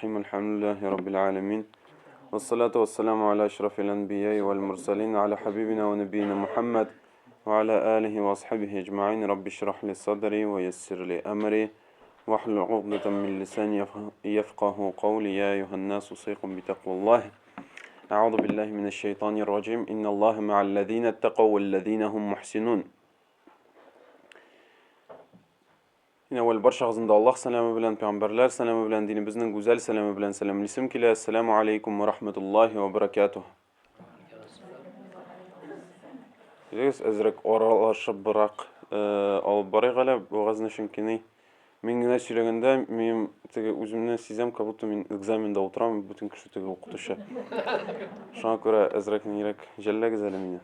الرحيم الحمد لله رب العالمين والصلاة والسلام على أشرف الأنبياء والمرسلين على حبيبنا ونبينا محمد وعلى آله وأصحابه أجمعين رب اشرح لي صدري ويسر لي أمري واحلل عقدة من لساني يفقه قولي يا أيها الناس أوصيكم بتقوى الله أعوذ بالله من الشيطان الرجيم إن الله مع الذين اتقوا والذين هم محسنون. Yine evvel barcha ağzında Allah selamı bilen, peygamberler selamı bilen, dinimizin güzel selamı bilen selamlısım ki Esselamu aleyküm ve rahmetullahi ve berekatuhu. Biz ezrek oralaşıp bırak alıp barayıq ala bu gazını şunkini. Men gene söylegende men özümden sezem kabutu men egzamenda oturam bütün kişi tege okutuşa. Şuna göre ezrek nirek jelle güzelimine.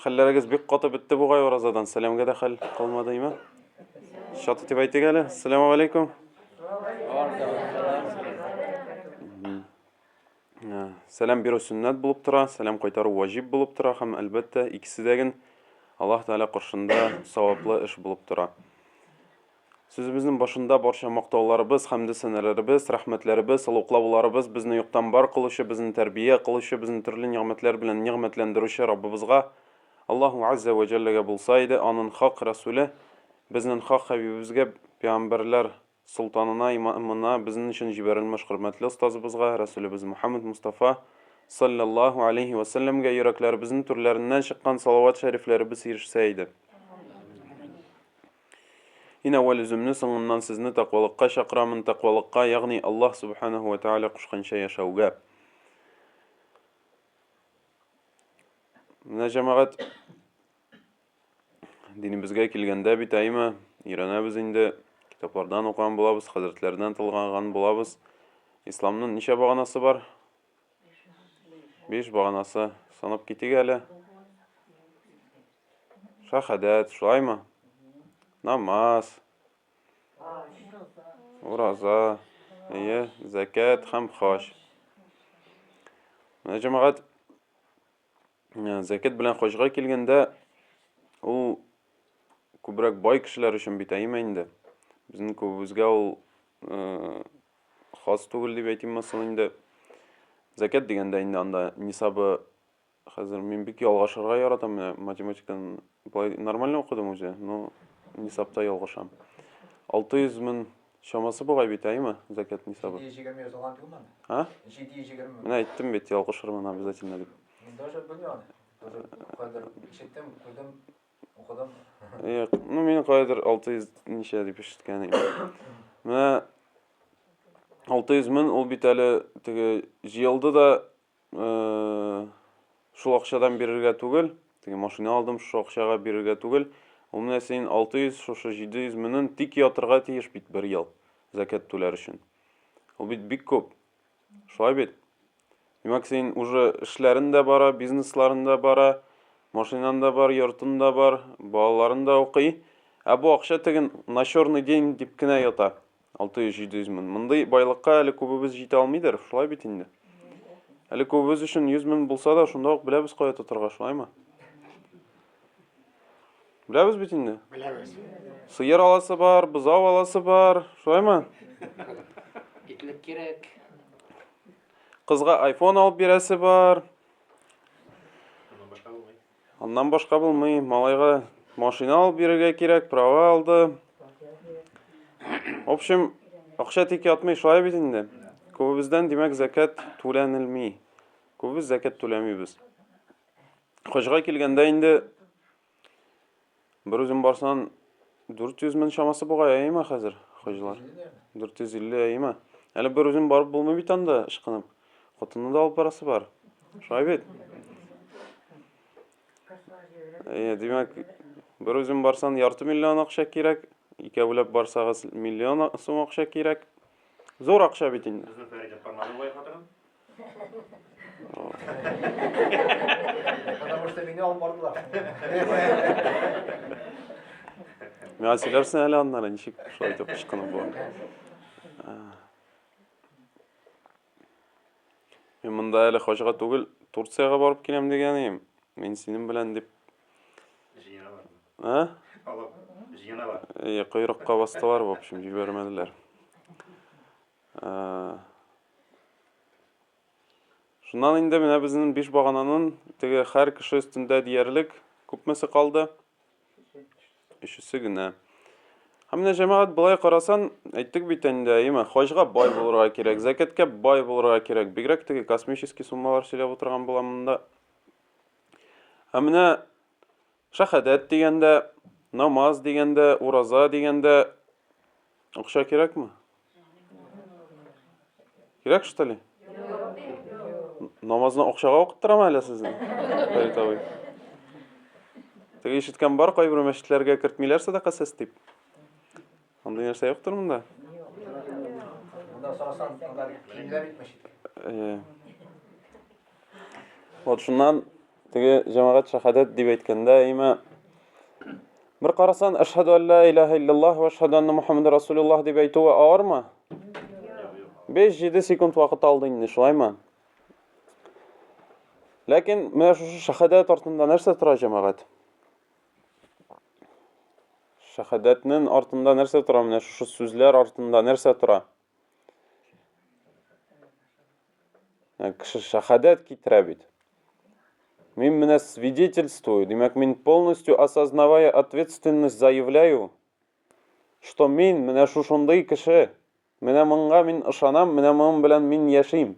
خلّرجز بقطة بالتبغى ورزدان سلام قد خل قل ما دايما شاطئ تبعتي قال السلام عليكم. Selam biro sünnet bulup tura, selam koytarı vacib bulup tura, hem elbette ikisi de Allah Teala karşında savaplı iş bulup tura. Sözümüzün başında barcha maqtovlarimiz, hamda sanalarimiz, rahmatlarimiz, saluqlavlarimiz bizni yo'qdan bor qilishi, bizni tarbiya qilishi, bizni turli ne'matlar bilan ne'matlantiruvchi Robbimizga Allohu azza va jallaga bo'lsaydi, onun haq rasuli, bizning haq habibimizga, payg'ambarlar sultonina, imomina, bizning uchun jibarilmish hurmatli ustozimizga, rasulimiz Muhammad Mustafa sallallohu alayhi va sallamga yuraklarimizning turlaridan chiqqan salovat shariflarimiz yetishsaydi. Yine evvel özümnü sonundan sizni takvalıkka şakramın takvalıkka yani Allah subhanahu ve teala kuşkanşa yaşavga. Mine cemaat dinimizge kilgende bitayma İran'a biz indi kitaplardan okuyan bulabız, hazretlerden tılgan bulabız. İslam'ın nişe bağanası var? 5 bağanası sanıp gitti hele. Şahadet, şuayma. Namaz, uraza, zekat, hem xoş. Cemaat, zekat bilen xoşga kelgende, o kubrak boy kişiler için bitayım indi. Bizim kubuzga o xas tugul deb aytayım mesela indi. Zekat degende indi anda nisabı hazır men bik yolg'ashirga yaratam matematikdan normal o'qidim o'zi. No nisabda yolg'asham. 600 ming şaması bu bitaymi zakat nisabı? Ha? Ben aytdim bet yolg'ashirman обязательно deb. Даже bilmiyorum. Qodir işitdim, ko'rdim, o'qidim. Yo'q, men qodir 600 necha deb eshitganim. Mana 600 ming ol bitali tege yilda da şu akşadan birerge tugul, tege maşina aldım şu akşaga birerge tugul. Onun sen 600 şu 700 minin tik yatırga tiyiş bit bir yıl zakat tular için. O bit köp. Şoy bit. Demek sen уже işlerinde bara, bizneslarında bara, maşinanda var, yurtunda var, bağlarında okuy. Bu akşa tegen naşorny день dip kine yata. 600-700 min. Mınday baylıkka әлі көбіміз жете алмайдар. Şolay bit indi. Әлі көбіміз үшін 100 min bulsa da şunda ok bilebіз koya tuturga şolay mı? Bilebіз bit indi. Bilemiz. Sıyır alası var, buzav alası var. Şolay mı? İtlik gerek. Kızga iPhone alıp biresi var. Ondan başka bulmay. Malayga maşina alıp birege gerek. Prava aldı. В общем, akşa tek yatmay şolay bit indi. Köbümüzden demek zekat tulanilmi. Köbümüz zekat tulamıyız. Hoşga kelgende indi bir özüm barsan 400 min şaması boğa ayma hazır hoşlar. 450 ayma. Әлі bir özüm barıp bulmay bitanda ışkınıp. Xotunun da alıp parası var. Şolay bit. Demek bir özüm barsan yartı milyon akşa kerek. İki bulab barsağız milyon so'm akşa kerek. Zor akşa bit indi. Bizim Feride parmağını boy hatırın. Потому что beni alıp bardılar. Ya silersin hele onlara nişik şolay dep ışkınıp bu. Men mında hele hoşga tugul Tursiyaga barıp kelem degenim. Men senin bilen dep. Jiyana var mı? Ha? Alıp Зыяны бар. Койрыкка бастылар, в общем, җибәрмәделәр. Шуннан инде менә безнең 5 багананың теге һәр кеше өстендә диярлек күпмесе калды? 3-се генә. Һәм менә җәмәгать булай карасан, әйттек бит инде, хаҗга бай булырга кирәк, закаткә бай булырга кирәк. Бигрәк теге космический суммалар сөйләп утырган булам монда. Һәм менә шәһадәт дигәндә, намаз дигәндә, ураза дигәндә акча кирәкме? Кирәк, что ли? Намазны акчага укыттырамы әле сезне? Фәрит абый. Теге ишеткән бар, кайбер мәчетләргә кертмиләр садакасыз дип. Андый нәрсә юктыр монда? Bundan sorarsan onlar kimler bitmiş. Вот шуннан теге җәмәгать шәһадәт дип әйткәндә, бер карасан ашһаду ан ла илаха илляллаһ ва ашһаду анна мухаммадар расулуллаһ дип әйтүе авырмы? 5-7 секунд вакыт алды инде, шулаймы? Ләкин менә шушы шәһадәт артында нәрсә тора җәмәгать? Шәһадәтнең артында нәрсә тора? Менә шушы сүзләр артында нәрсә тора? Кеше шәһадәт китерә бит. Мин менә свидетельствую, димәк мин полностью осознавая ответственность заявляю, что мин менә шушындый кеше, менә монга мин ышанам, менә моның белән мин яшим.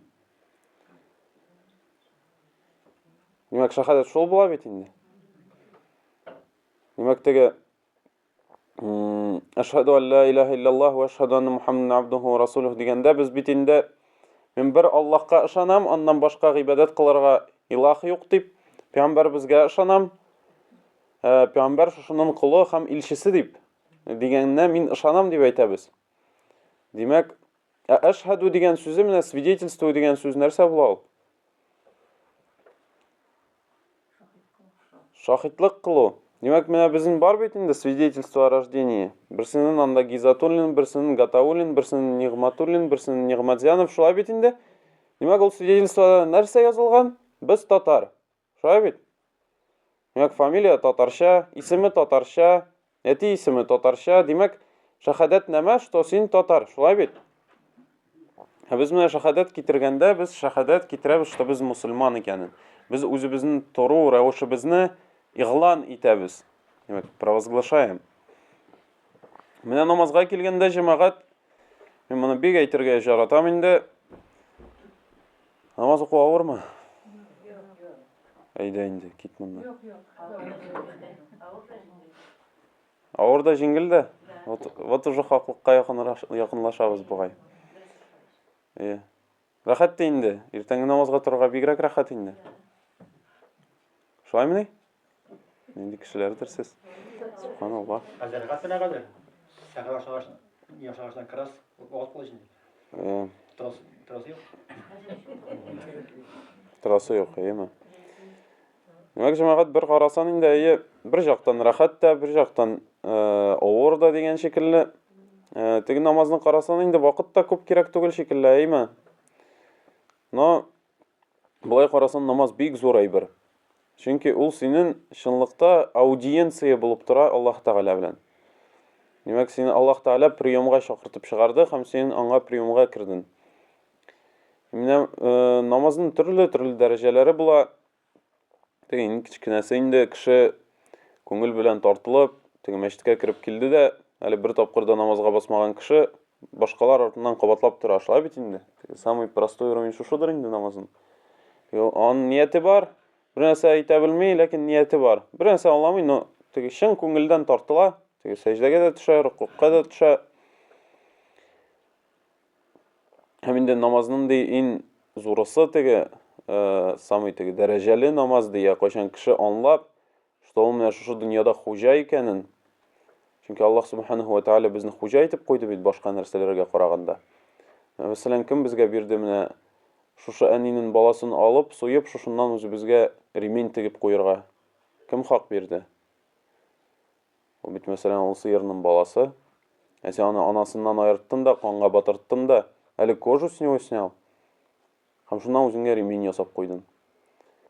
Димәк шәһадәт шул була бит инде. Димәк теге ашһаду ан ла илаха илляллаһ ва ашһаду анна мухаммадан абдуху ва расулуһ дигәндә без бит инде мин бер Аллаһка ышанам, аннан башка гыйбадәт кылырга илаһ юк дип, Пәйгамбәр безгә ышанам, Пәйгамбәр шушының кулы һәм илчесе дип дигәнне мин ышанам дип әйтәбез. Димәк, ашһаду дигән сүзе менә свидетельство дигән сүз нәрсә була ул? Шаһидлык кылу. Димәк, менә безнең бар бит инде свидетельство о рождении. Берсенең анда Гизатуллин, берсенең Гатауллин, берсенең Нигъматуллин, берсенең Нигъматзянов, шулай бит инде. Димәк, ул свидетельствода нәрсә язылган? Без татар. Шулай бит. Димәк, фамилия татарча, исеме татарча, әти исеме татарча. Димәк, шәһадәт нәмә, что син татар. Шулай бит. Без менә шәһадәт китергәндә, без шәһадәт китерәбез, что без мусульман икәнен. Без үзебезнең тору рәвешебезне иғлан итәбез. Димәк, провозглашаем. Менә намазга килгәндә җәмәгать, мин моны бик әйтергә яратам инде. Намаз уку авырмы? Әйдә инде, кит монда. Авыр да җиңел дә. Вот уже хаклыкка якынлашабыз бугай. Рәхәт инде. Иртәнге намазга торырга бигрәк рәхәт инде. Шулаймы? Инде кешеләрдер сез. Субханаллах. Хәзергә тенә кадәр. Яшашдан крас вакыт булыр инде. Трасы юк. Трасы юк, әйеме? Димәк, җәмәгать бер карасан инде, бер жактан рәхәт тә, бер жактан авыр да дигән шикелле. Теге намазны карасан инде вакыт та күп кирәк түгел шикелле, әйеме? Но булай карасан намаз бик зур әйбер. Чөнки ул синең чынлыкта аудиенция булып тора Аллаһ Тәгалә белән. Димәк, сине Аллаһ Тәгалә приемга чакыртып чыгарды һәм син аңа приемга кирдең. Менә намазның төрле дәрәҗәләре була. Теге кичкенәсе инде кеше күңел белән тартылып, теге мәчеткә кирип килде дә, әле бер тапкырда намазга басмаган кеше башкалар артыннан кабатлап тора, шулай бит инде. Теге самый простой уровень шушыдыр инде намазның. Аның нияте бар. Бер нәрсә әйтә белми, ләкин нияте бар. Бер нәрсә аңламый, но теге чын күңелдән тартыла, теге сәҗдәгә дә төшә, рукука да төшә. Һәм инде намазның иң зурысы теге самый теге дәрәҗәле намаз дия, кайчан кеше аңлап, что ул менә шушы дөньяда хуҗа икәнен. Чөнки Аллаһ Субханаһу ва Тәгалә безне хуҗа итеп куйды бит башка нәрсәләргә караганда. Мәсәлән, кем безгә бирде менә шушы әнинең баласын алып, суеп, шушыннан үзебезгә ремень тегеп куярга? Кем хак бирде? Ул бит мәсәлән ул сыерның баласы. Син аны анасыннан аерттың да, канга батырттың да, әле кожу с него снял. Һәм шуннан үзеңә ремень ясап куйдың.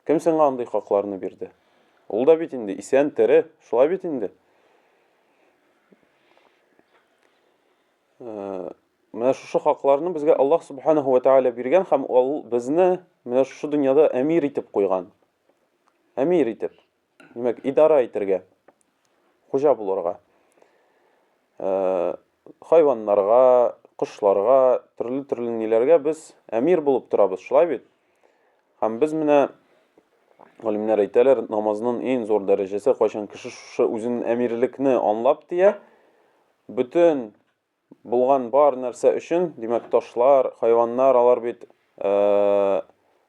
Кем сиңа андый хакларны бирде? Ул да бит инде исән тере, шулай бит инде. менә шушы хакларны безгә Аллаһ Субханаһу ва Тааля биргән һәм ул безне менә шушы дөньяда әмир итеп куйган. Әмир итеп. Димәк, идара итәргә, хуҗа булырга. Хайваннарга, кошларга, төрле ниләргә без әмир булып торабыз, шулай бит? Һәм без менә галимнәр әйтәләр, намазның иң зур дәрәҗәсе кайчан кеше шушы үзенең әмирлекне аңлап тия, бүтән булган бар нәрсә өчен, димәк, ташлар, хайваннар, алар бит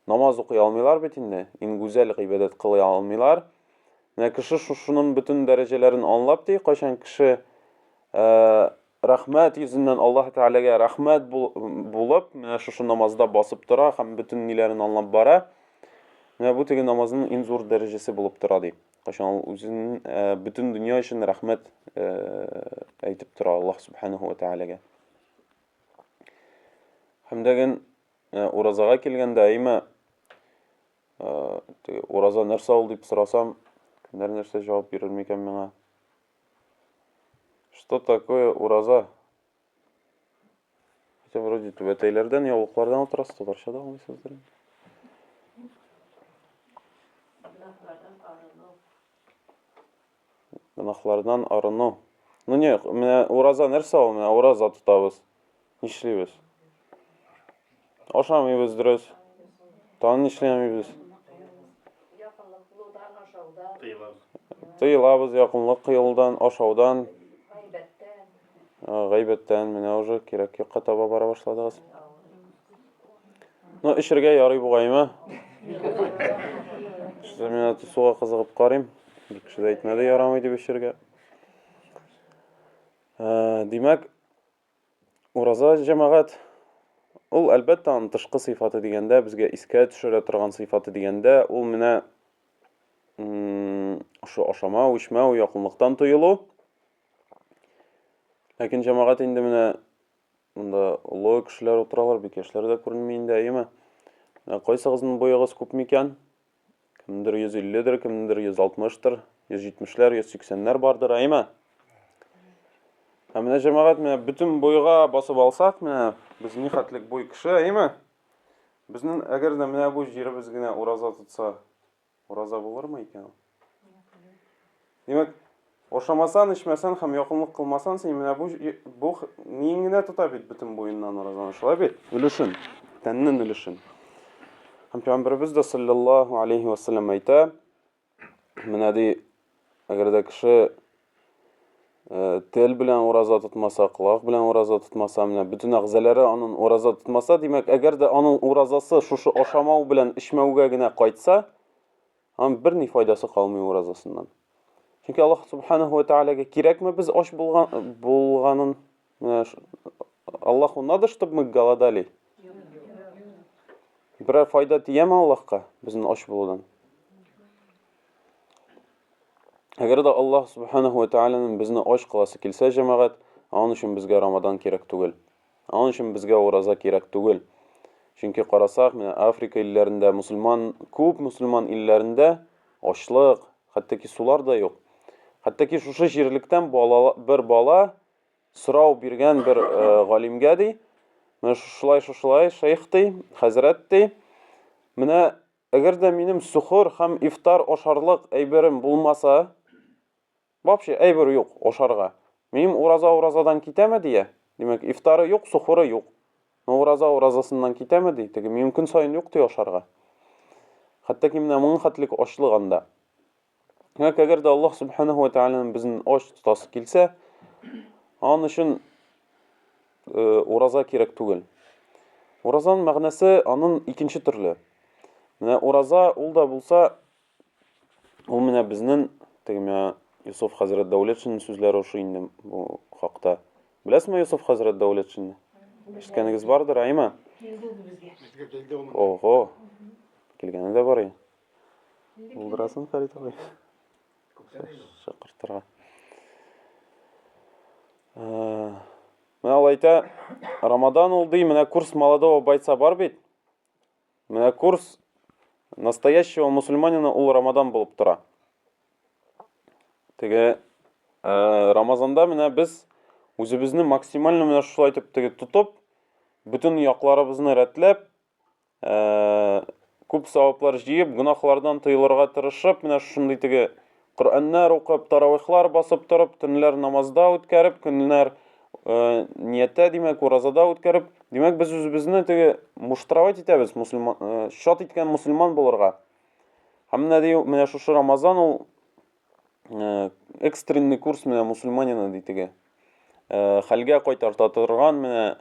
намаз укый алмыйлар бит инде, иң гүзәл гыйбадәт кылый алмыйлар. Менә кеше шушының бүтән дәрәҗәләрен аңлап тия, кайчан кеше рәхмәт йөзеннән Аллаһ Тәгаләгә рәхмәт булып, менә шушы намазда басып тора һәм бүтән ниләрен аңлап бара. Менә бу теге намазның иң зур дәрәҗәсе булып тора ди. Кайчан үзенең бүтән дөнья өчен рәхмәт әйтеп тора Аллаһ Субханаһу ва Тәгаләгә. Һәм дәген уразага килгәндә әйме ураза нәрсә ул дип сорасам, кемдер нәрсә җавап бирер микән миңа? Что такое ураза? Хотя вроде түбәтәйләрдән, яулыклардан утырасыз, татарчада алмыйсыздыр. Гынахлардан арыну. Ну не, менә ураза нәрсә ул? Менә ураза тотабыз. Нишлибез? Ашамыйбыз дөрес. Тагын нишләмибез? Тыелабыз якынлык кыйлудан, ашаудан, гайбәттән, менә уже кирәк юкка таба бара башладыгыз. Ну, эшергә ярый бугаймы? Мен суга кызыгып карыйм. Бик кеше дә әйтмәде ярамый дип эшергә. Димәк, ураза җәмәгать ул әлбәттә аның тышкы сыйфаты дигәндә, безгә искә төшерә торган сыйфаты дигәндә, ул менә шу ашамау, ичмәү, якынлыктан тыелу. Ләкин җәмәгать инде менә монда олы кешеләр утыралар, бик яшьләр дә күренми инде, әйеме? Кайсыгызның буегыз күп микән? Кемдер 150-дер, кемдер 160-тыр, 170-ләр, 180-ләр бардыр, әйеме? Менә җәмәгать менә бүтән буйга басып алсак, менә без ни хәтлек буй кеше, әйеме? Безнең әгәр дә менә бу җиребез генә ураза тотса, ураза булырмы икән? Димәк, ашамасан, ичмәсән һәм якынлык кылмасан, син менә бу ниң генә тота бит бүтән буеннан уразаны, шулай бит? Өлешен, тәннең өлешен. Һәм Пәйгамбәрбез дә саллаллаһу алейхи ва саллям әйтә, менә ди, әгәр дә кеше тел белән ураза тотмаса, колак белән ураза тотмаса, менә бүтән әгъзалары аның ураза тотмаса, димәк, әгәр дә аның уразасы шушы ашамау белән ичмәүгә генә кайтса, һәм берни файдасы калмый уразасыннан. Чөнки Аллаһ Субханаһу ва Тәгаләгә кирәкме без аш булганын? Аллаһу надо, чтобы мы голодали. Бер файда тияме Аллаһка безнең аш булудан? Әгәр дә Аллаһ Субханаһу ва Тәгаләнең безне аш кыласы килсә, җәмәгать, аның өчен безгә Рамадан кирәк түгел. Аның өчен безгә ураза кирәк түгел. Чөнки карасак, менә Африка илләрендә, күп мусульман илләрендә ачлык, хәтта сулар да юк. Хәтта шушы җирлектән бер бала сорау биргән бер галимгә ди, менә шулай шейх ди, хәзрәт ди, менә әгәр дә минем сухур һәм ифтар ашарлык әйберем булмаса, вообще әйбер юк ашарга. Минем уразадан китәме дия? Димәк, ифтары юк, сухуры юк. Но уразасыннан китәме ди? Теге мөмкин сайын юк ди ашарга. Хәтта менә моның хәтлек ачлык анда. Әгәр дә Аллаһ Субханаһу ва Тәгаләнең безнең аш тотасы килсә, аның өчен ураза кирәк түгел. Уразаның мәгънәсе аның икенче төрле. Менә ураза ул да булса, ул менә безнең теге Юсуф хәзрәт Дәүләтшинның сүзләре ошо инде бу хакта. Беләсезме Юсуф хәзрәт Дәүләтшинне? Ишеткәнегез бардыр, әйме? Ого. Килгәне дә бар. Булдырасың, Фәрит абый. Шакыртырга. Менә ул әйтә, Рамадан ул ди, менә курс молодого бойца бар бит. Менә курс настоящего мусульманина ул Рамадан булып тора. Теге Рамазанда менә без үзебезне максималь менә шулай итеп теге тотып, бүтән якларыбызны рәтләп, күп саваплар җыеп, гөнаһлардан тыелырга тырышып, менә шундый теге Коръәннәр укып, таравихлар басып торып, төнләр намазда үткәреп, көннәр нияттә димәк, уразада үткәреп, димәк без үзебезне теге муштравать итәбез, мусульман, шат иткән мусульман булырга. Һәм менә шушы Рамазан ул экстренный курс менә мусульманина ди теге. Хәлгә кайтарта торган, менә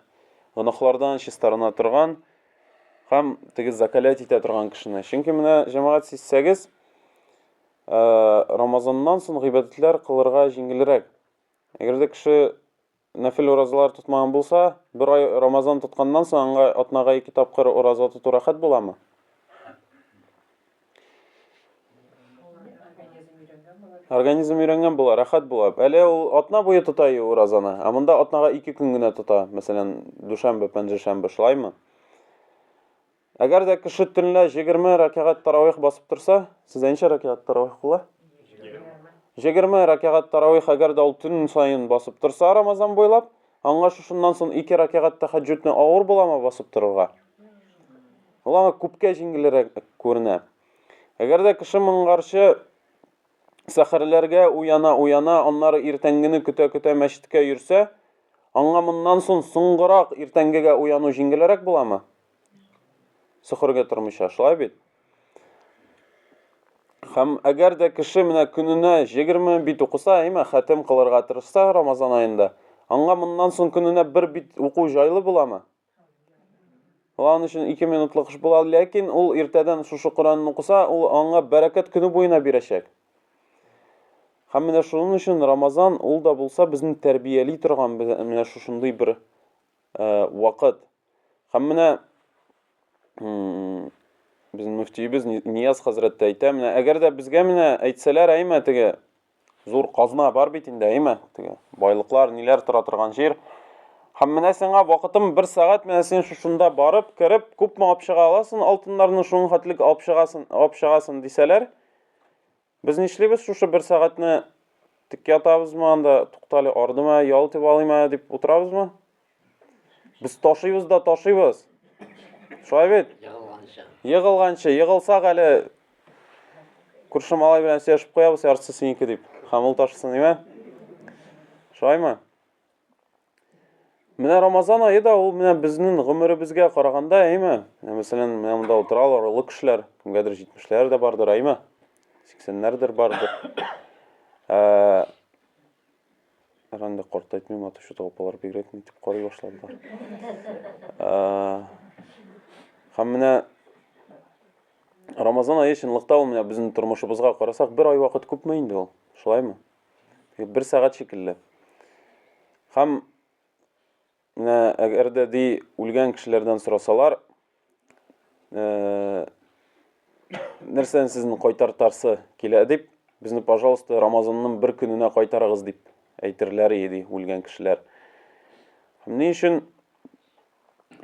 гөнаһлардан чистарына торган һәм теге закалят итә торган кешене. Чөнки менә җәмәгать сизсәгез, Рамазаннан соң гыйбадәтләр кылырга җиңелрәк. Әгәр дә кеше нәфил уразалар тотмаган булса, бер ай Рамазан тотканнан соң аңа атнага 2 тапкыр ураза тоту рәхәт буламы? Организм өйрәнгән була, рәхәт була. Әле ул атна буе тота уразаны, ә монда атнага 2 көн генә тота. Мәсәлән, дүшәмбе, пәнҗешәмбе, шулаймы? Әгәр дә кеше төнлә 20 рәкъәгать таравих басып торса, сездә ничә рәкъәгать таравих була? 20 рәкъәгать таравих әгәр дә ул төн сайын басып торса Рамазан буйлап, аңа шушыннан соң 2 рәкъәгать тәһаҗҗүдне авыр буламы басып торырга? Ул аңа күпкә җиңелрәк күренә. Әгәр дә кеше моңарчы сәхәрләргә уяна, аннары иртәнгене көтә мәчеткә йөрсә, аңа моннан соң соңгырак иртәнгегә уяну җиңелрәк буламы? Сөхөргә тормыйча, шулай бит. Һәм әгәр дә кеше менә көненә 20 бит укыса, хәтем кылырга тырышса Рамазан аенда, аңа моннан соң көненә 1 бит уку җайлы буламы? Ул өчен 2 минутлык эш була, ләкин ул иртәдән шушы Коранны укыса, ул аңа бәрәкәт көне буена бирәчәк. Һәм менә шуның өчен Рамазан ул да булса безне тәрбияли торган менә шушындый бер вакыт. Һәм менә безнең мөфтиебез Нияз хәзрәт әйтә, менә әгәр дә безгә менә әйтсәләр, теге зур казна бар бит инде, теге байлыклар, ниләр тора торган җир. Һәм менә сиңа вакытым 1 сәгать, менә син шушында барып, кирип, күпме алып чыга аласың, алтыннарны шуның хәтлек алып чыгасың дисәләр, без нишлибез шушы 1 сәгатьне тик ятабызмы, анда туктале ардыма, ял итеп алыймы дип утырабызмы? Без ташыйбыз. Шулай бит? Егылганчы, әле күрше малай белән сөйләшеп куябыз, яртысы синеке дип. Һәм ул ташысын, Шулаймы? Менә Рамазан ае да ул менә безнең гомеребезгә караганда, Мәсәлән, менә монда утыралар, олы кешеләр, кемгәдер 70ләр дә бардыр, 80ләрдер бардыр. Ранды картайтмыйм, шу толпалар бигрәк нитеп карый башладылар. Һәм менә Рамазан ае чынлыкта ул менә безнең тормышыбызга карасак, 1 ай вакыт күпме инде ул? Шулаймы? 1 сәгать шикелле. Һәм менә әгәр дә үлгән кешеләрдән сорасалар, нәрсән сезне кайтартарсы килә дип, безне, пожалуйста, Рамазанның 1 көненә кайтарыгыз дип әйтерләр иде үлгән кешеләр. Һәм ни өчен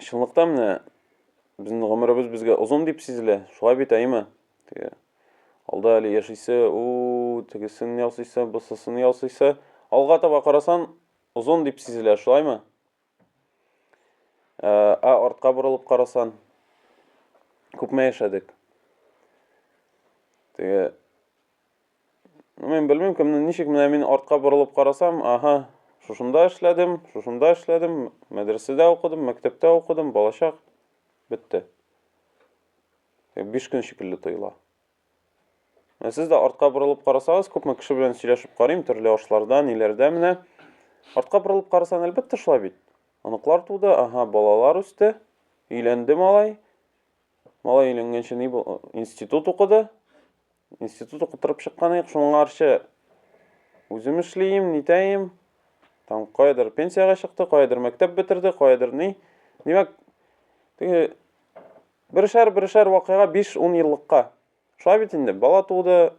чынлыкта менә безнең гомеребез безгә озын дип сизелә. Шулай бит, Теге алда әле яшисә, тегесен ясыйса, бусысын ясыйса, алга таба карасан озын дип сизелә, шулаймы? Артка борылып карасан, күпме яшәдек? Теге мен белмим, кемнең ничек менә мин артка борылып карасам, шушында эшләдем, мәдрәсәдә укыдым, мәктәптә укыдым, балачак бетте. 5 көн шикелле тоела. Сез дә артка борылып карасагыз, күпме кеше белән сөйләшеп карыйм, төрле ашларда, ниләрдә менә. Артка борылып карасаң, әлбәттә шулай бит. Аныклар туды, балалар үсте, өйләнде малай. Малай өйләнгәнче институт укыды. Институт укытырып чыккан, шуңарчы үзем эшлим, нитәем. Там кайдыр пенсияга чыкты, кайдыр мәктәп бетерде, кайдыр ни. Димәк, теге бершәр вакыйга 5-10 еллыкка. Шулай бит инде, бала туды,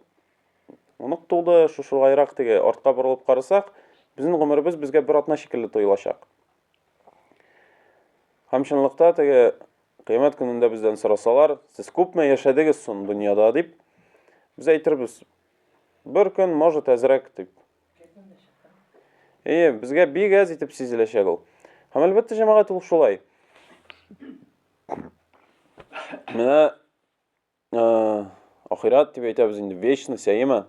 унык туды, шушылайрак теге артка борылып карасак, безнең гомеребез безгә 1 атна шикелле тоелачак. Һәм чынлыкта теге кыямәт көнендә бездән сорасалар, сез күпме яшәдегез соң дөньяда дип, biz әйтербез, 1 көн, может, әзрәк дип. Безгә бик аз итеп сизеләчәк ул. Һәм әлбәттә җәмәгать ул шулай. Менә ахират дип әйтәбез инде, вечность, әйеме?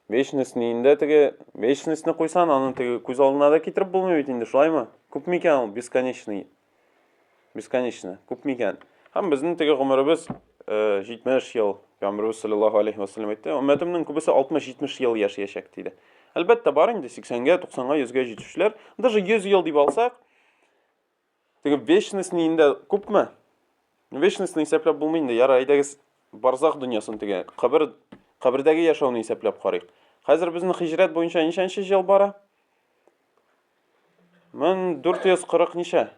Вечностьне инде теге, вечностьне куйсан, аны теге күз алдына да китереп булмый бит инде, шулаймы? Күп микән ул бесконечный? Бесконечно, күп микән? Һәм безнең теге гомеребез 70 ел. Пәйгамбербез саллаллаһу алейхи ва саллям әйтте, уммәтемнең күбесе 60-70 ел яшәячәк диде. Әлбәттә бар инде 80-га, 90-га, 100-га җитүчеләр, даже 100 ел дип алсак, теге вечностьне инде күпме? Вечностьне исәпләп булмый инде. Ярый, әйдәгез барзах дөньясын теге, кабердәге яшәүне исәпләп карыйк. Хәзер безнең хиҗрәт буенча ничәнче ел бара? 1440 ничә?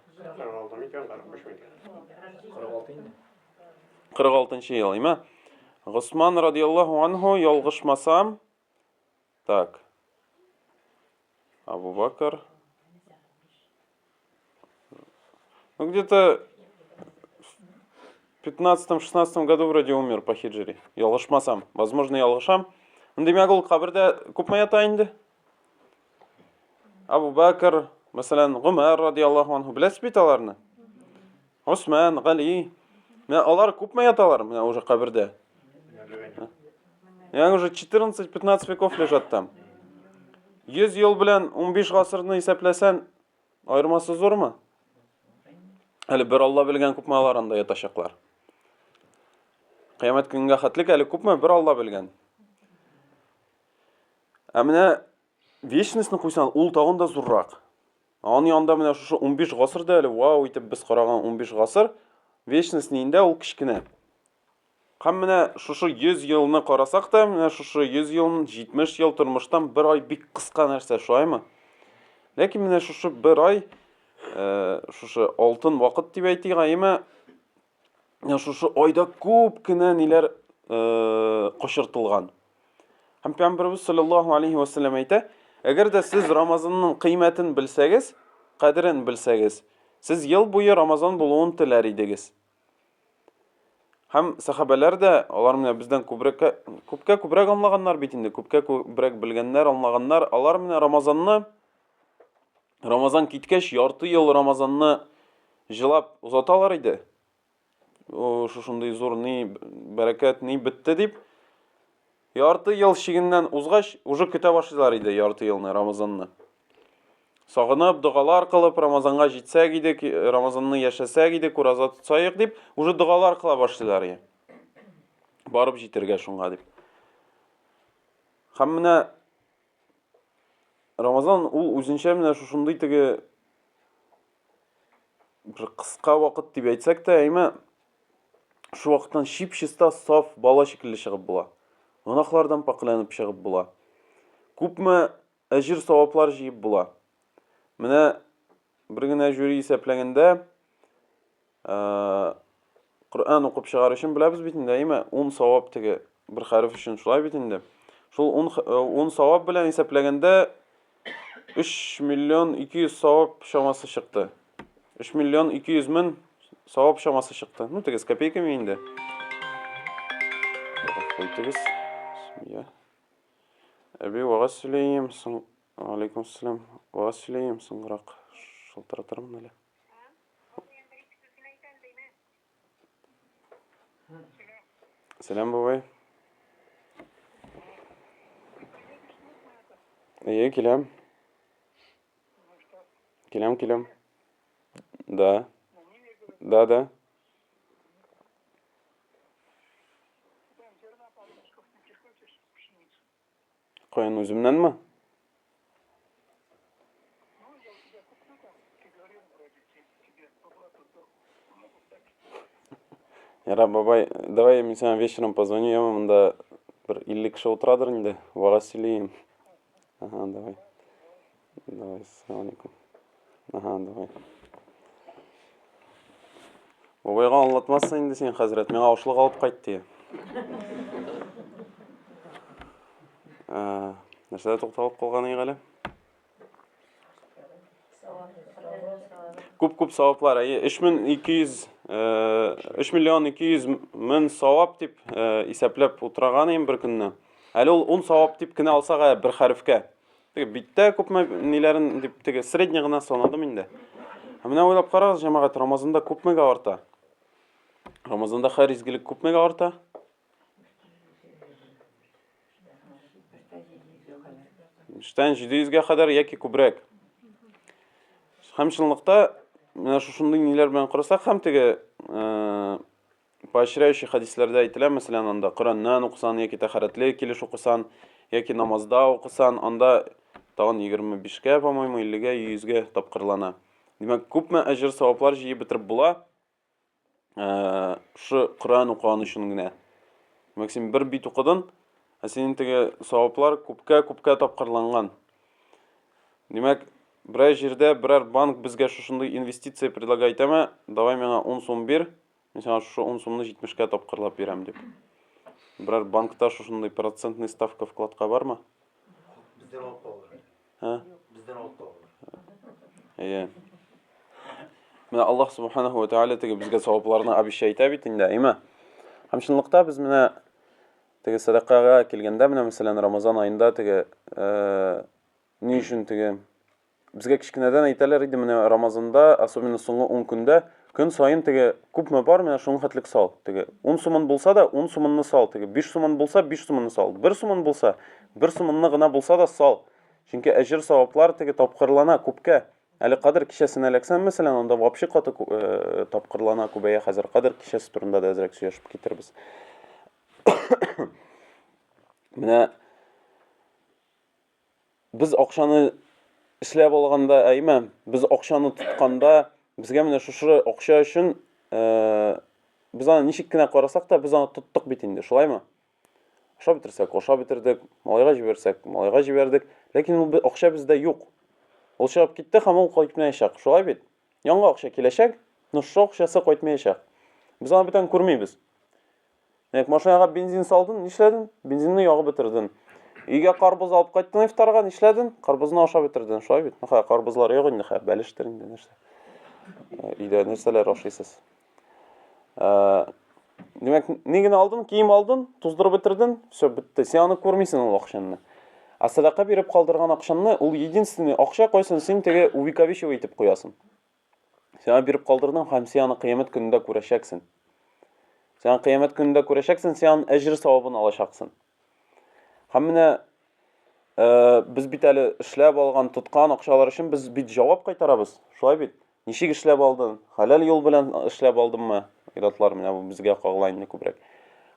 46 ел, име? Госман радиаллаху анху, ялгышмасам, так. Абу Бакр. Ну, где-то в 15-16 году вроде умер по хиджре. Ялгышмасам. Возможно, ялгышам. Демәк, ул кабердә күпме ята инде? Абу Бакр, мәсәлән, Гомар радиаллаху анху, беләсез бит аларны? Усман, Гали. Алар күпме яталар, менә уже кабердә? Yani уже 14-15 веков лежат там. 100 ел белән 15 гасырны исәпләсән, айырмасы зурмы? Әле бер Алла белгән күпме алар анда ятачаклар. Кыямәт көнгә хәтлек әле күпме бер Алла белгән. Ә менә вечностьне куйсан, ул тагын да зуррак. Аны янда менә шушы 15 гасырда әле вау итеп без караган 15 гасыр, вечностьне инде ул кичкенә. Һәм менә шушы 100 елны карасак та, менә шушы 100 елның 70 ел тормыштан бер ай бик кыска нәрсә, шулаймы? Ләкин менә шушы бер ай, шушы алтын вакыт дип әйтик, әйеме? Шушы айда күп кенә ниләр кошыртылган. Һәм Пәйгамбербез саллаллаһу алейхи ва саллям әйтә, әгәр дә сез Рамазанның кыйммәтен белсәгез, кадерен белсәгез, сез ел буе Рамазан булуын теләр идегез. Һәм сахабалар да, алар менә бездән күбрәк аңлаганнар бит инде, күбрәк белгәннәр, аңлаганнар, алар менә Рамазан киткәч, ярты ел Рамазанны җылап узаталар иде. Шушындый зур ни бәрәкәт ни бетте дип, ярты ел шигеннән узгач, уже көтә башлыйлар иде ярты елны Рамазанны. Сагынып, дугалар кылып, Рамазанга җитсәк иде, Рамазанны яшәсәк иде, ураза тотсак дип, уже дугалар кыла башлыйлар иде. Барып җитәргә шунга дип. Һәм менә Рамазан ул үзенчә менә шушындый теге бер кыска вакыт дип әйтсәк тә, әйме, шу вакыттан чип-чиста саф бала шикелле чыгып була. Гынахлардан пакыланып чыгып була. Күпме әҗир саваплар җыеп була. Менә бер генә жюри исәпләгәндә, Коръән укып чыгар өчен беләбез бит инде, әйме, 10 савап теге бер хәреф өчен шулай бит инде. Шул 10 савап белән исәпләгәндә 3 миллион 200 савап чамасы чыкты. 3 миллион 200 мең савап чамасы чыкты. Ну, теге с копейками инде. Кайтыгыз. Бисмилlah. Әби вагаз сөйләйем, соң алейкум ассалам. Вагаз сөйләйем, соңрак шылтыратырмын әле. Selam baba. Келем. Келем. Да. Да. Қойын өзімнен ма? Яра, бабай, давай мен саған вечером позвоню, я мында бір 50 кіші отырадыр енді, вағаз сөйлейім. Ага, давай. Давай, ассаламу алейкум. Ага, давай. Бабайға аңлатмассың енді сен хәзірет, мен аушылық алып қайтты. Нәрседе тоқталып қалған ең әлі? Күп саваплар. 3 миллион 200 мең савап дип исәпләп утырган ем бер көнне. Әле ул 10 савап дип кенә алсага бер хәрефкә. Теге биттә күпме ниләрен дип теге средний гына санадым инде. Менә уйлап карагыз, җәмәгать, Рамазанда күпмегә арта? Рамазанда һәр изгелек күпмегә арта? Штан 700-гә кадәр яки күбрәк. Һәм чынлыкта менә шушындый ниләр белән карасак, һәм теге поощряющий хадисләрдә әйтелә, мәсәлән, анда Кораннан укысан яки тәһарәтле килеш укысан яки намазда укысан, анда тагын 25-кә, по-моему, 50-гә, 100-гә тапкырлана. Димәк, күпме әҗр саваплар җыеп бетереп була? Шу Коран укыган өчен генә. Димәк, син бер бит укыдың, синең теге саваплар күпкә тапкырланган. Димәк, берәр җирдә берәр банк безгә шушындый инвестиция предлагает әмә, давай миңа 10 сум бир, мин сиңа шу 10 сумны 70-кә тапкырлап бирәм дип. Берәр банкта шушындый процентный ставка вкладка бармы? Бездән алып калдылар. Һә? Бездән алып калдылар. Әйе. Менә Аллаһ Субханаһу ва Тааля теге безгә савапларны обещает бит инде, әйме? Һәм чынлыкта без менә теге садакага килгәндә, менә мәсәлән Рамазан аенда теге ни өчен теге безгә кичкенәдән әйтәләр иде, менә Рамазанда, особенно соңгы 10 көндә, көн сайын теге күпме бар, менә шуның хәтлек сал. Теге 10 сумын булса да 10 сумынны сал, теге 5 сумын булса 5 сумынны сал. 1 сумын булса 1 сумынны гына булса да сал. Чөнки әҗр саваплар теге тапкырлана күпкә. Әле кадер кичәсенә эләксәң, мәсәлән, анда вообще каты тапкырлана күбәя, хәзер кадер кичәсе турында да әзрәк сөйләшеп китербез. Менә без акчаны эшләп алганда, әйме, без акчаны тотканда, безгә менә шушы акча өчен без аны ничек кенә карасак та, біз аны тоттык бит инде, шулаймы? Аша битерсәк, аша битердек, малайга җибәрсәк, малайга җибәрдек, ләкин ул акча бездә юк. Ул чыгып китте, һәм ул кайтмаячак, шулай бит? Яңа акча киләчәк, но шу акчасы кайтмаячак. Без аны бүтән күрмибез. Нәк машинага бензин салдың, нишләдең? Бензинны ягып бетердең. Өйгә карбыз алып кайттың ифтарга, нишләдең? Карбызны аша бетердең, шулай бит? Нәһә карбызлар юк инде, бәлештер инде нәрсә. Өйдә нәрсәләр ашыйсыз? Димәк, ни генә алдың, кием алдың, туздырып бетердең, всё бетте. Син аны күрмисең ул акчаны. А садака биреп калдырган акчаны, ул единственный акча кайсын син теге увековечивый итеп куясың. Син биреп калдырдың, һәм син аны кыямәт көнендә күрәчәксең. Син кыямәт көнендә күрәчәксең, син әҗр савабын алачаксың. Һәм менә без бит әле эшләп алган, тоткан акчалар өчен без бит җавап кайтарабыз. Шулай бит? Ничек эшләп алдың? Халал юл белән эшләп алдыңмы? Иратлар менә бу безгә кагыла инде күбрәк.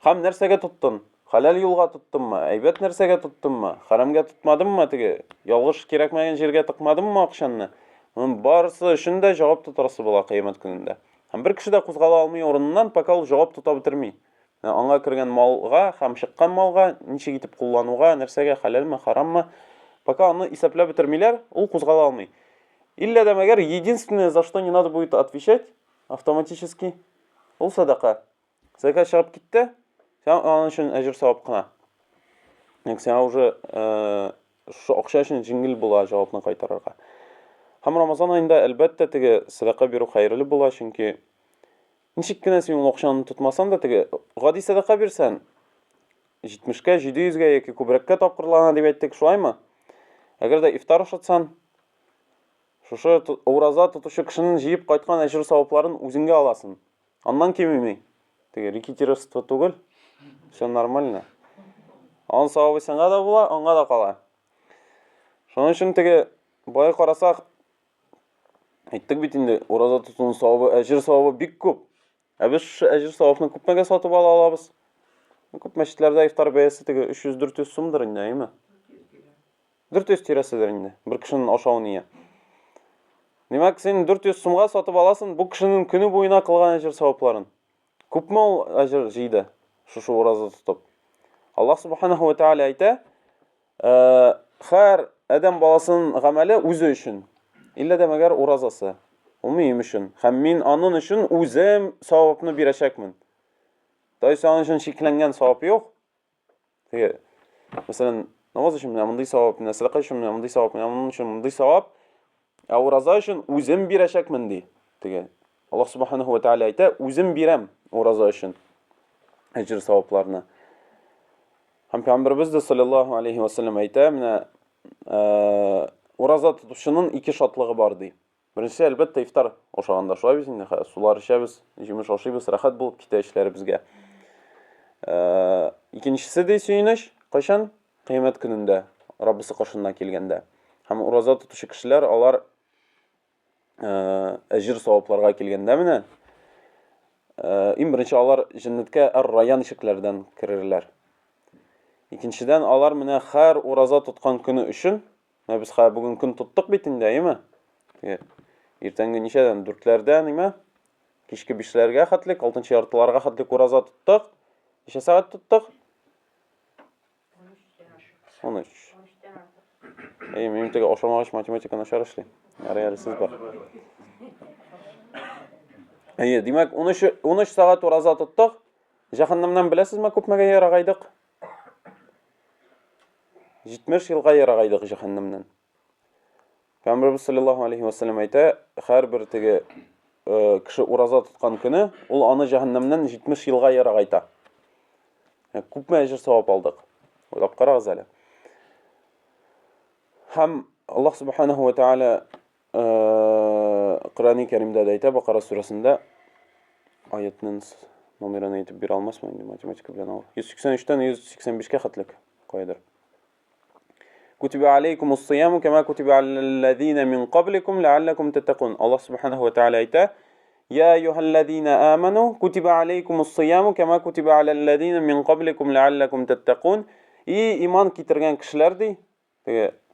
Һәм нәрсәгә тоттың? Халал юлга тоттыңмы? Әйбәт нәрсәгә тоттыңмы? Харамга тотмадыңмы? Теге ялгыш кирәкмәгән җиргә тыкмадыңмы акчаны? Моның барысы өчен дә җавап тотарсы була кыямәт көнендә. Һәм бер кеше дә кузгала алмый орыннан, пока ул җавап тота бетерми. Аңа кергән малга һәм чыккан малга ничек итеп куллануга, нәрсәгә халалмы, хараммы, пока аны исәпләп бетермиләр, ул кузгала алмый. Илля да мәгәр единственное, за что не надо будет отвечать автоматически, ул садака. Закат чыгып китте, сен аның өчен әҗр савап кына. Ник сен уже шу акча өчен җиңел була җавапны кайтарырга. Һәм Рамазан аенда әлбәттә теге садака бирү хәерле була, чөнки ничек кенә син ул акчаны тотмасаң да, теге гади садака бирсәң, 70-кә, 700-гә яки күбрәккә тапкырлана дип әйттек, шулаймы? Әгәр дә ифтар ашатсаң, шушы ураза тотучы кешенең җыеп кайткан әҗр савапларын үзеңгә аласың. Аннан кемими? Теге рекетирство түгел. Всё нормально. Ан савабы сиңа да була, аңа да кала. Шуның өчен теге бай карасак, әйттек бит инде, ураза тотуның савабы, әҗр савабы бик күп. Ә без шу әҗр савабны күпмәгә сатып ала алабыз? Күп мәчетләрдә ифтар бәясе теге 300-400 сумдыр инде, әйме? 400 тирәседер инде. Бер кешенең ашавын ия. Димәк, син 400 сумга сатып аласың бу кешенең көне буена кылган әҗр савапларын. Күпме ул әҗр җыйды шушы ураза тотып? Аллаһ Субханаһу ва Тааля әйтә, һәр адәм баласының гамәле үзе өчен. Илля да мәгәр уразасы. Ул минем өчен. Һәм мин аның өчен үзем савапны бирәчәкмен. Дайсы аның өчен шикләнгән савап юк. Теге, мәсәлән, намаз өчен мондый савап, садака өчен мондый савап, аның өчен мондый савап. Ә ураза өчен үзем бирәчәкмен ди. Теге, Аллаһ Субханаһу ва Тааля әйтә, үзем бирәм ураза өчен әҗр савапларны. Һәм Пәйгамбәрбез дә саллаллаһу алейхи ва саллям әйтә, менә ураза тотушының ике шатлыгы бар ди. Беренче әлбәттә ифтар ашаганда шулай бит инде, сулар эчәбез, җимеш ашыйбыз, рәхәт булып китә эшләребезгә. Икенчесе ди сөенеш, кайчан? Кыямәт көнендә, Раббысы каршына килгәндә. Һәм ураза тотучы кешеләр алар әҗир савапларга килгәндә менә иң беренче алар җәннәткә ар-раян ишекләрдән керерләр. Икенчедән алар менә һәр ураза тоткан көне өчен, без бүген көн тоттык бит инде, әйме? Иртәнге ничәдән? 4ләрдән, әйме? Кичке 5ләргә хәтлек, 6нчы яртыларга хәтлек ураза тоттык. Ничә сәгать тоттык? 13. Минем теге ашамагач математика начар эшли. Ярый, сез бар. Димәк, 13 сәгать ураза тоттык. Җәһәннәмнән беләсезме күпмәгә ярагайдык? 70 елга ярагайдык җәһәннәмнән. Пәйгамбәрбез саллаллаһу алейхи ва саллям әйтә, һәрбер теге кеше ураза тоткан көне, ул аны җәһәннәмнән 70 елга ярагайта. Күпме әҗер савап алдык. Уйлап карагыз әле. Һәм Аллаһ субханаһу ва тааля Коръән-и Кәримдә әйтә, Бакара сүрәсендә, аятның номерын әйтеп бирә алмасмын инде, математика белән авыр. 183-тән 185-кә хәтлек кайдыр. Кутиба алейкумус сияму кама кутиба аллазина мин qablikum лааллакум таттакун. Аллаһ субханаһу ва тааля әйтә: Я аyyuhalladhina аману кутиба алейкумус сияму кама кутиба аллазина мин qablikum лааллакум таттакун. И иман китергән кешеләр ди.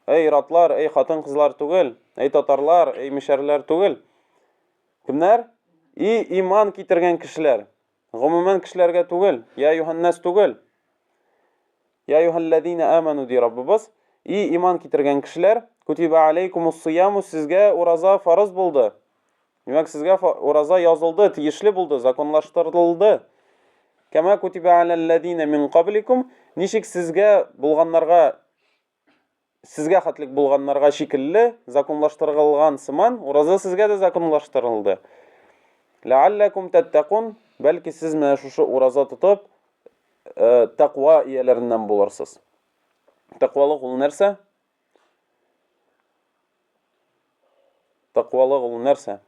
Эй ратлар, эй хатын-кызлар түгел, эй татарлар, эй мишәрләр түгел. Кемнәр? И иман китергән кешеләр. Гомумән кешеләргә түгел, я аyyuhannas түгел. Я ayyuhalladhina аману ди Раббыбыз. И иман китергән кешеләр, кутиба алейкумус сияму, сезгә ураза фарыз булды. Димәк, сезгә ураза язылды, тиешле булды, законлаштырылды. Кама кутиба аллазина мин qablikum, ничек сезгә булганнарга, сезгә хәтлек булганнарга шикелле законлаштырылган сыман, ураза сезгә дә законлаштырылды. Лааллакум таттакун, бәлки сез менә шушы ураза тотып, тақва ияләреннән булырсыз. Тақвалык ул нәрсә? Тақвалык ул нәрсә?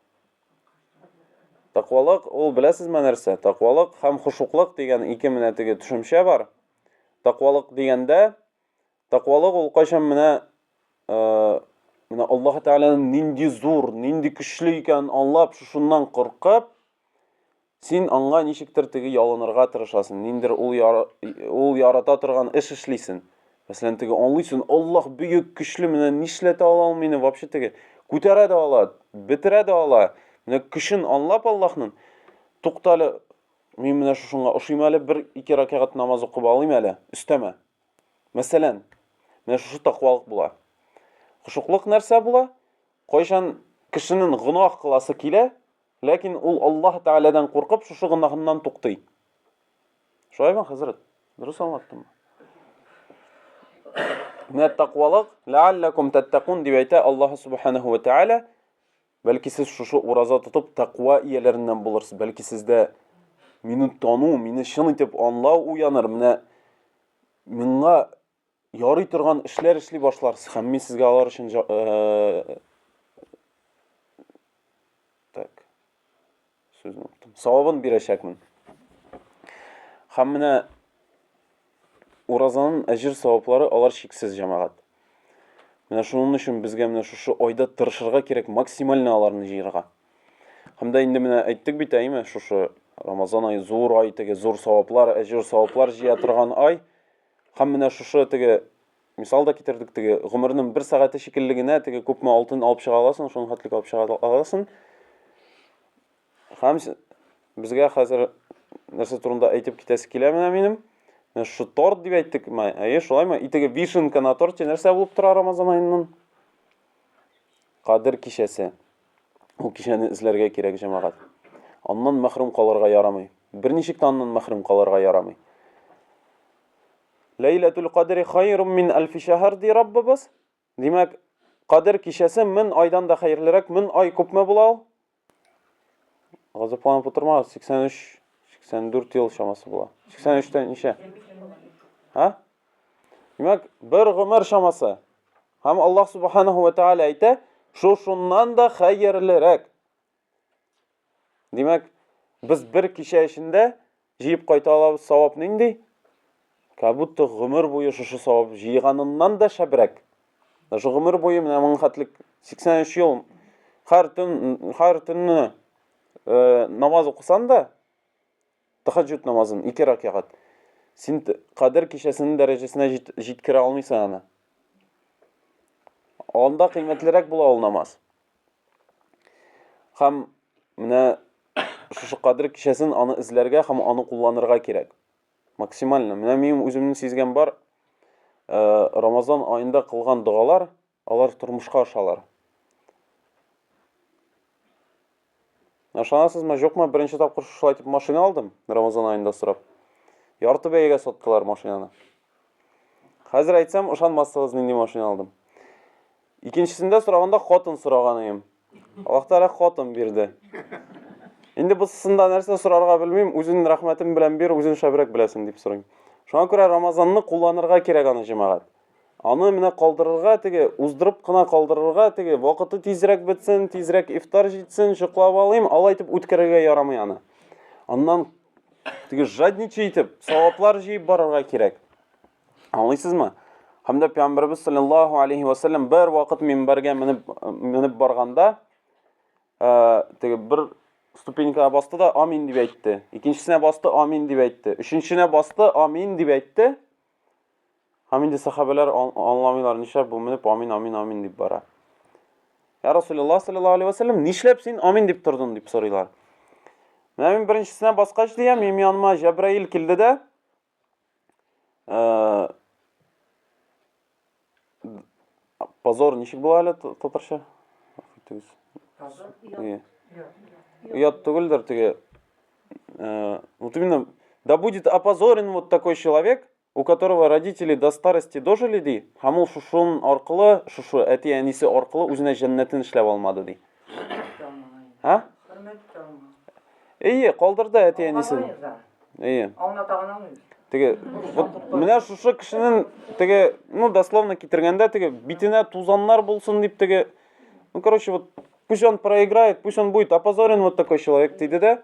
Тақвалык ул беләсезме нәрсә? Тақвалык һәм хушуклык дигән ике менә теге төшемчә бар. Тақвалык дигәндә, тақвалык ул кайчан менә Аллаһ Тәгаләнең нинди зур, нинди көчле икәнен аңлап, шушыннан куркып, син аңа ничектер теге ялынырга тырышасың. Ниндер ул ярата торган эш эшлисең. Мәсәлән, теге аңлыйсың, Аллаһ бөек көчле, менә нишләтә ала ул мине, вообще теге күтәрә дә ала, бетерә дә ала. Менә көчен аңлап Аллаһның, туктале, мин менә шушынга ошыйм әле, 1-2 ракәгать намаз укып алыйм әле, өстәмә. Мәсәлән, менә шушы тақвалык була. Хушуклык нәрсә була? Кайчан кешенең гынаһ кыласы килә, ләкин ул Аллаһ Тәгаләдән куркып, шушы гынаһыннан туктый. Шулаймы, хәзрәт? Дөрес аңлаттыммы? Менә тақвалык, лааллакум таттакун дип әйтә Аллаһ субханаһу ва тааля. Бәлки сез шушы ураза тотып тақва ияләреннән булырсыз. Бәлки сездә мине тану, мине чын итеп аңлау уяныр. Менә миңа ярый торган эшләр эшли башларсыз. Һәм мин сезгә алар өчен сүзне уттым. Савабын бирәчәкмен. Һәм менә уразаның әҗир саваплары алар шиксез җәмәгать. Менә шуның өчен безгә менә шушы айда тырышырга кирәк, максималь аларны җыярга. Һәм дә инде менә әйттек бит, әйме, шушы Рамазан ай зур ай, теге зур саваплар, әҗир саваплар җыя торган ай. Һәм менә шушы теге мисал да китердек, теге гомернең 1 сәгате шикелле генә теге күпме алтын алып чыга аласың, шуның хәтлек алып чыга аласың. Һәм безгә хәзер нәрсә турында әйтеп китәсе килә менә минем. Шу торт дип әйттек, шулаймы? Итеге вишенка на торте нәрсә булып тора Рамазан аенның? Кадер кичәсе. Ул кичәне эзләргә кирәк җәмәгать. Аннан мәхрүм калырга ярамый. Берничек тә аннан мәхрүм калырга ярамый. Ләйләтул кадри хайрун мин альфи шәһр ди Раббыбыз. Димәк, кадер кичәсе 1000 айдан да хәерлерәк. 1000 ай күпме була ул? Газапланып утырмагыз, 83-84 ел шамасы була. 83-тән ничә? Димәк, бер гомер шамасы. Һәм Аллаһ Субханаһу ва Тааля әйтә, шуннан да хәерлерәк. Димәк, без бер кичә эчендә җыеп кайта алабыз савап нинди? Кабутта гомер буе шушы савап җыйганыннан да шәбрәк. Шу гомер буе менә моң хәтлек 83 ел һәр төнне намаз укысаң да, тахаҗҗуд намазын 2 ракъат. Син кадер кичәсенең дәрәҗәсенә җиткерә алмыйсың аны. Анда кыйммәтлерәк була ул намаз. Һәм менә шушы кадер кичәсен аны эзләргә һәм аны кулланырга кирәк. Максимально. Менә минем үземнең сизгән бар, Рамазан аенда кылган дуалар, алар тормышка ашалар. Ашанасызмы, юкмы, беренче тапкыр шулай итеп машина алдым, Рамазан аенда сорап. Ярты бәягә саттылар машинаны. Хәзер әйтсәм, ышанмассыз нинди машина алдым. Икенчесендә сораганда хатын сораган идем. Аллаһ Тәгалә хатын бирде. Инде бусында нәрсә сорарга белмим, үзенең рәхмәтем белән бир, үзең шәбрәк беләсең дип сорыйм. Шуңа күрә Рамазанны кулланырга кирәк аны җәмәгать. Аны менә калдырырга, теге уздырып кына калдырырга, теге вакыты тизрәк бетсен, тизрәк ифтар җитсен, шоклап алыйм, алай итеп үткәрергә ярамый аны. Аннан теге жадничай итеп, саваплар җыеп барырга кирәк. Аңлыйсызмы? Һәм дә Пәйгамбәрбез саллаллаһу алейхи ва саллям бер вакыт минбәргә менеп барганда, теге бер ступенькага басты да амин дип әйтте. Икенчесенә басты амин дип әйтте. Өченчесенә басты амин дип әйтте. Һәм инде сахабалар аңламыйлар, нишләп бу менеп амин амин амин дип бара. Я Расулуллаһ саллаллаһу алейхи ва саллям, нишләп син амин дип тордың дип сорыйлар. Менә мин беренчесенә баскач диям, минем яныма Җәбраил килде дә, позор ничек була әле татарча? Уят түгелдер теге. Вот именно, да будет опозорен вот такой человек, у которого родители до старости дожили ди, һәм ул шушының аркылы, шушы әти-әнисе аркылы үзенә җәннәтен эшләп алмады ди. Ха? Калдырды әти-әнисен. Теге, менә шушы кешенең теге, дословно китергәндә теге битенә тузаннар булсын дип теге, короче, вот пусть он проиграет, пусть он будет опозорен вот такой человек диде дә.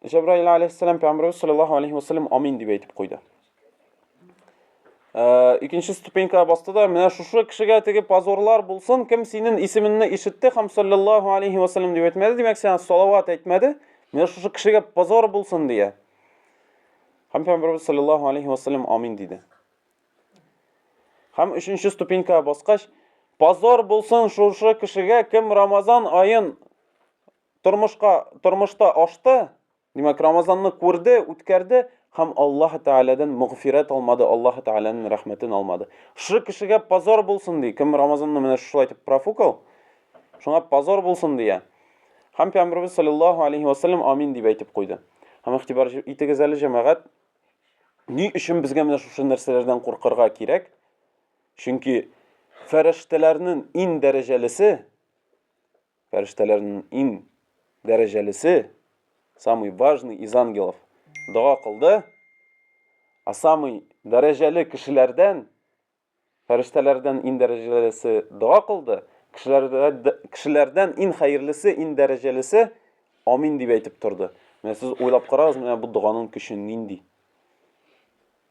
Җәбраил алейһиссалам Пәйгамбәрбез саллаллаһу алейхи ва саллям амин дип әйтеп куйды. Икенче ступенькага басты да, менә шушы кешегә теге позорлар булсын, кем синең исеменне ишетте һәм саллаллаһу алейхи ва саллям дип әйтмәде, димәк сиңа салават әйтмәде, менә шушы кешегә позор булсын дия. Һәм Пәйгамбәрбез саллаллаһу алейхи ва саллям амин диде. Һәм өченче ступенькага баскач, позор булсын шушы кешегә, кем Рамазан аен тормышта ашты, димәк Рамазанны күрде, үткәрде, һәм Аллаһ Тәгаләдән мәгъфират алмады, Аллаһ Тәгаләнең рәхмәтен алмады. Шушы кешегә позор булсын ди, кем Рамазанны менә шулай итеп профукал, шуңа позор булсын дия. Һәм Пәйгамбәрбез саллаллаһу алейхи ва саллям амин дип әйтеп куйды. Һәм игътибар итегез әле җәмәгать, ни өчен безгә менә шушы нәрсәләрдән куркырга кирәк? Чөнки фәрештәләрнең иң дәрәҗәлесе, самый важный из ангелов, дуа кылды, а самый дәрәҗәле кешеләрдән, фәрештәләрдән иң дәрәҗәлесе дуа кылды, кешеләрдән иң хәерлесе, иң дәрәҗәлесе амин дип әйтеп торды. Менә сез уйлап карагыз, менә бу дуаның көче нинди?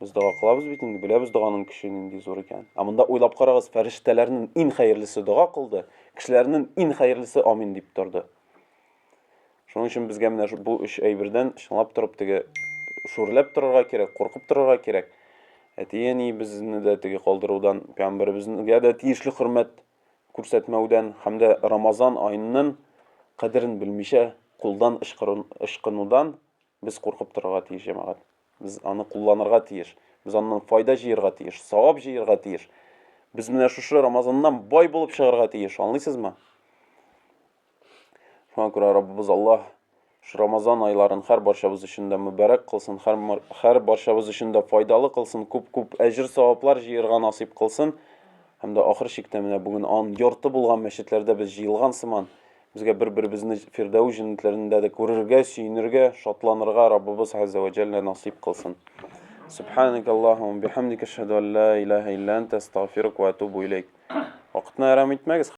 Biz дуа кылабыз бит инде, беләбез дуаның көче нинди зур икән. Ә монда уйлап карагыз, фәрештәләрнең иң хәерлесе дуа кылды, кешеләрнең иң хәерлесе амин дип торды. Шуның өчен безгә менә бу үч әйбердән чынлап торып теге шүрләп торырга кирәк, куркып торырга кирәк. Әти-әни безне дә теге калдырудан, Пәйгамбәребезгә дә тиешле хөрмәт күрсәтмәүдән һәм дә Рамазан аеның кадерен белмичә кулдан ышкынудан без куркып торырга тиеш җәмәгать. Biz аны кулланырга тиеш. Biz аннан файда җыярга тиеш, савап җыярга тиеш. Biz менә шушы Рамазаннан бай булып чыгарга тиеш, аңлыйсызмы? Шуңа күрә Раббыбыз Аллаһ шу Рамазан айларын һәр барчабыз өчен дә мөбарәк кылсын, һәр барчабыз өчен дә файдалы кылсын, күп әҗр саваплар җыярга насыйп кылсын. Һәм дә ахыр чиктә менә бүген ан ярты булган мәчетләрдә без җыелган сыман, безгә бер-беребезне Фирдәүс җәннәтләрендә дә күрергә, сөенергә, шатланырга Раббыбыз Азza ва Җалла насыйп кылсын. Subhanakallahumma bihamdika ashhadu an la ilaha illa anta astaghfiruka va atubu ilayk. Vaqtni harom etmaymiz.